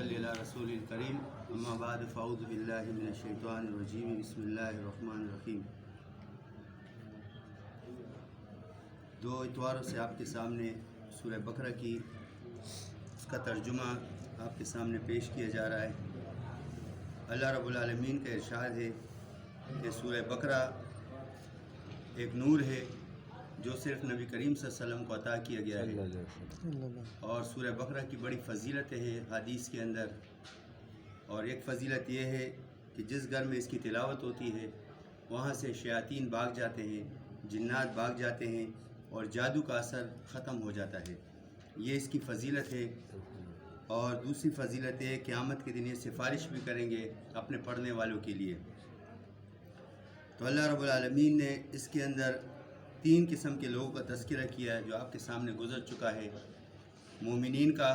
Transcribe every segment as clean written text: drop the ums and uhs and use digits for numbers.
صلی علی رسول الکریم اما بعد فاعوذ باللہ من الشیطان الرجیم بسم اللہ الرحمن الرحیم۔ دو اتواروں سے آپ کے سامنے سورہ بقرہ کی اس کا ترجمہ آپ کے سامنے پیش کیا جا رہا ہے۔ اللہ رب العالمین کا ارشاد ہے کہ سورہ بقرہ ایک نور ہے جو صرف نبی کریم صلی اللہ علیہ وسلم کو عطا کیا گیا ہے، اور سورہ بقرہ کی بڑی فضیلت ہے حدیث کے اندر۔ اور ایک فضیلت یہ ہے کہ جس گھر میں اس کی تلاوت ہوتی ہے وہاں سے شیاطین بھاگ جاتے ہیں، جنات بھاگ جاتے ہیں اور جادو کا اثر ختم ہو جاتا ہے۔ یہ اس کی فضیلت ہے۔ اور دوسری فضیلت ہے قیامت کے دن یہ سفارش بھی کریں گے اپنے پڑھنے والوں کے لیے۔ تو اللہ رب العالمین نے اس کے اندر تین قسم کے لوگوں کا تذکرہ کیا ہے جو آپ کے سامنے گزر چکا ہے، مومنین کا،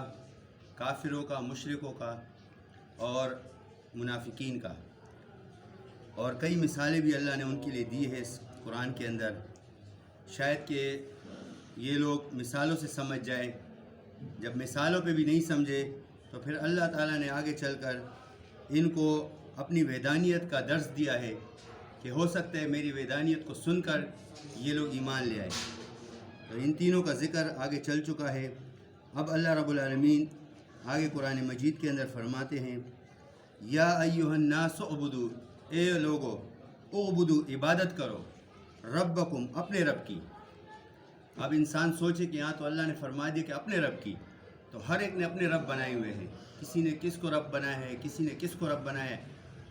کافروں کا، مشرکوں کا اور منافقین کا۔ اور کئی مثالیں بھی اللہ نے ان کے لیے دی ہے اس قرآن کے اندر، شاید کہ یہ لوگ مثالوں سے سمجھ جائیں۔ جب مثالوں پہ بھی نہیں سمجھے تو پھر اللہ تعالیٰ نے آگے چل کر ان کو اپنی وحدانیت کا درس دیا ہے کہ ہو سکتا ہے میری وحدانیت کو سن کر یہ لوگ ایمان لے آئے۔ تو ان تینوں کا ذکر آگے چل چکا ہے۔ اب اللہ رب العالمین آگے قرآن مجید کے اندر فرماتے ہیں، یا ایھا الناس اعبدوا، اے لوگو، اعبدوا، عبادت کرو، ربکم، اپنے رب کی۔ اب انسان سوچے کہ یہاں تو اللہ نے فرما دیا کہ اپنے رب کی، تو ہر ایک نے اپنے رب بنائے ہوئے ہیں، کسی نے کس کو رب بنایا ہے، کسی نے کس کو رب بنایا ہے۔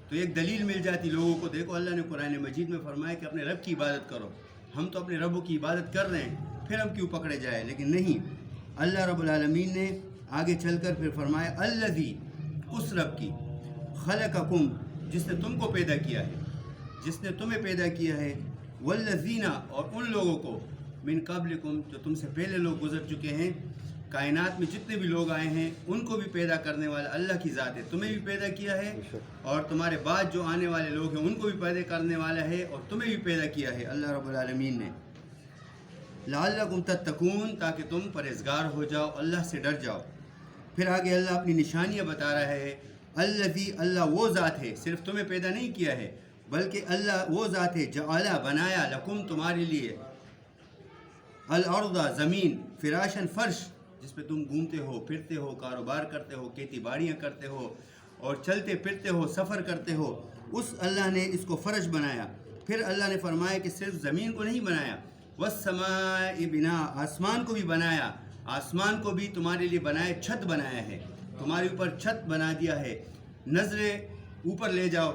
تو ایک دلیل مل جاتی لوگوں کو، دیکھو اللہ نے قرآن مجید میں فرمایا کہ اپنے رب کی عبادت کرو، ہم تو اپنے ربوں کی عبادت کر رہے ہیں، پھر ہم کیوں پکڑے جائیں؟ لیکن نہیں، اللہ رب العالمین نے آگے چل کر پھر فرمایا الذی، اس رب کی، خلقکم، جس نے تم کو پیدا کیا ہے، جس نے تمہیں پیدا کیا ہے، والذین، اور ان لوگوں کو، من قبلکم، جو تم سے پہلے لوگ گزر چکے ہیں۔ کائنات میں جتنے بھی لوگ آئے ہیں ان کو بھی پیدا کرنے والا اللہ کی ذات ہے، تمہیں بھی پیدا کیا ہے اور تمہارے بعد جو آنے والے لوگ ہیں ان کو بھی پیدا کرنے والا ہے اور تمہیں بھی پیدا کیا ہے اللہ رب العالمین نے۔ لعلکم تتقون، تاکہ تم پرہیزگار ہو جاؤ، اللہ سے ڈر جاؤ۔ پھر آگے اللہ اپنی نشانیاں بتا رہا ہے، الذی، اللہ وہ ذات ہے، صرف تمہیں پیدا نہیں کیا ہے بلکہ اللہ وہ ذات ہے، جعل، بنایا، لکم، تمہارے لیے، الارض، زمین، فراشن، فرش، جس پہ تم گھومتے ہو، پھرتے ہو، کاروبار کرتے ہو، کھیتی باڑیاں کرتے ہو اور چلتے پھرتے ہو، سفر کرتے ہو، اس اللہ نے اس کو فرش بنایا۔ پھر اللہ نے فرمایا کہ صرف زمین کو نہیں بنایا، والسماء بناء، آسمان کو بھی بنایا، آسمان کو بھی تمہارے لیے بنایا، چھت بنایا ہے، تمہارے اوپر چھت بنا دیا ہے۔ نظریں اوپر لے جاؤ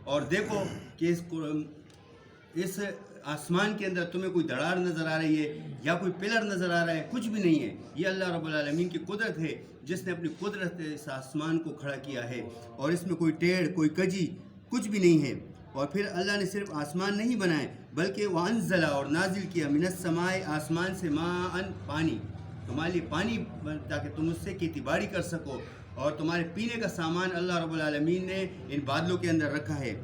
اور دیکھو کہ اس آسمان کے اندر تمہیں کوئی دراڑ نظر آ رہی ہے یا کوئی پلر نظر آ رہا ہے؟ کچھ بھی نہیں ہے۔ یہ اللہ رب العالمین کی قدرت ہے جس نے اپنی قدرت سے اس آسمان کو کھڑا کیا ہے، اور اس میں کوئی ٹیڑھ، کوئی کجی کچھ بھی نہیں ہے۔ اور پھر اللہ نے صرف آسمان نہیں بنائے بلکہ وانزل، اور نازل کیا، من السماء، آسمان سے، ماء، پانی، تمہارے لیے پانی، تاکہ تم اس سے کھیتی باڑی کر سکو، اور تمہارے پینے کا سامان اللہ رب العالمین نے ان بادلوں کے اندر رکھا ہے۔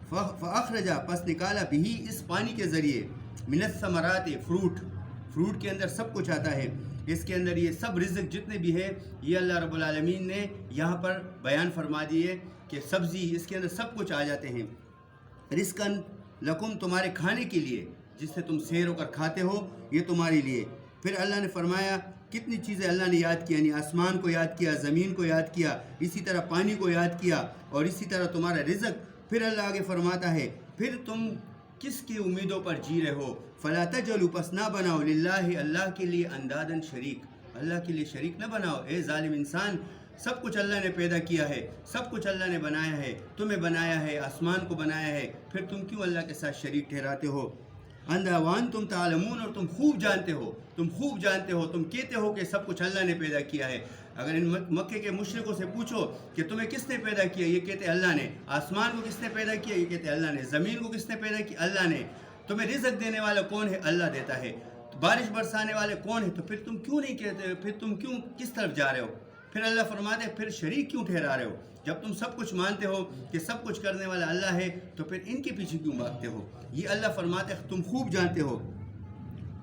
فاخرجا، پس نکالا، بھی، اس پانی کے ذریعے، من الثمرات، فروٹ کے اندر سب کچھ آتا ہے، اس کے اندر یہ سب رزق جتنے بھی ہے یہ اللہ رب العالمین نے یہاں پر بیان فرما دیے کہ سبزی، اس کے اندر سب کچھ آ جاتے ہیں۔ رزقن لکم، تمہارے کھانے کے لیے، جس سے تم سیر ہو کر کھاتے ہو، یہ تمہارے لیے۔ پھر اللہ نے فرمایا کتنی چیزیں اللہ نے یاد کیا، یعنی آسمان کو یاد کیا، زمین کو یاد کیا، اسی طرح پانی کو یاد کیا، اور اسی طرح تمہارا رزق۔ پھر اللہ آگے فرماتا ہے، پھر تم کس کی امیدوں پر جی رہے ہو؟ فلا تجعلوا، پس نہ بناؤ، للہ، اللہ کے لیے، اندادن، شریک، اللہ کے لیے شریک نہ بناؤ۔ اے ظالم انسان، سب کچھ اللہ نے پیدا کیا ہے، سب کچھ اللہ نے بنایا ہے، تمہیں بنایا ہے، آسمان کو بنایا ہے، پھر تم کیوں اللہ کے ساتھ شریک ٹھہراتے ہو؟ وانتم تعلمون، اور تم خوب جانتے ہو، تم کہتے ہو کہ سب کچھ اللہ نے پیدا کیا ہے۔ اگر ان مکے کے مشرکوں سے پوچھو کہ تمہیں کس نے پیدا کیا، یہ کہتے اللہ نے۔ آسمان کو کس نے پیدا کیا، یہ کہتے اللہ نے۔ زمین کو کس نے پیدا کیا، اللہ نے۔ تمہیں رزق دینے والا کون ہے، اللہ دیتا ہے۔ بارش برسانے والے کون ہیں، تو پھر تم کیوں نہیں کہتے، پھر تم کیوں کس طرف جا رہے ہو؟ پھر اللہ فرماتے ہیں پھر شریک کیوں ٹھہرا رہے ہو؟ جب تم سب کچھ مانتے ہو کہ سب کچھ کرنے والا اللہ ہے تو پھر ان کے پیچھے کیوں بھاگتے ہو؟ یہ اللہ فرماتے ہیں تم خوب جانتے ہو۔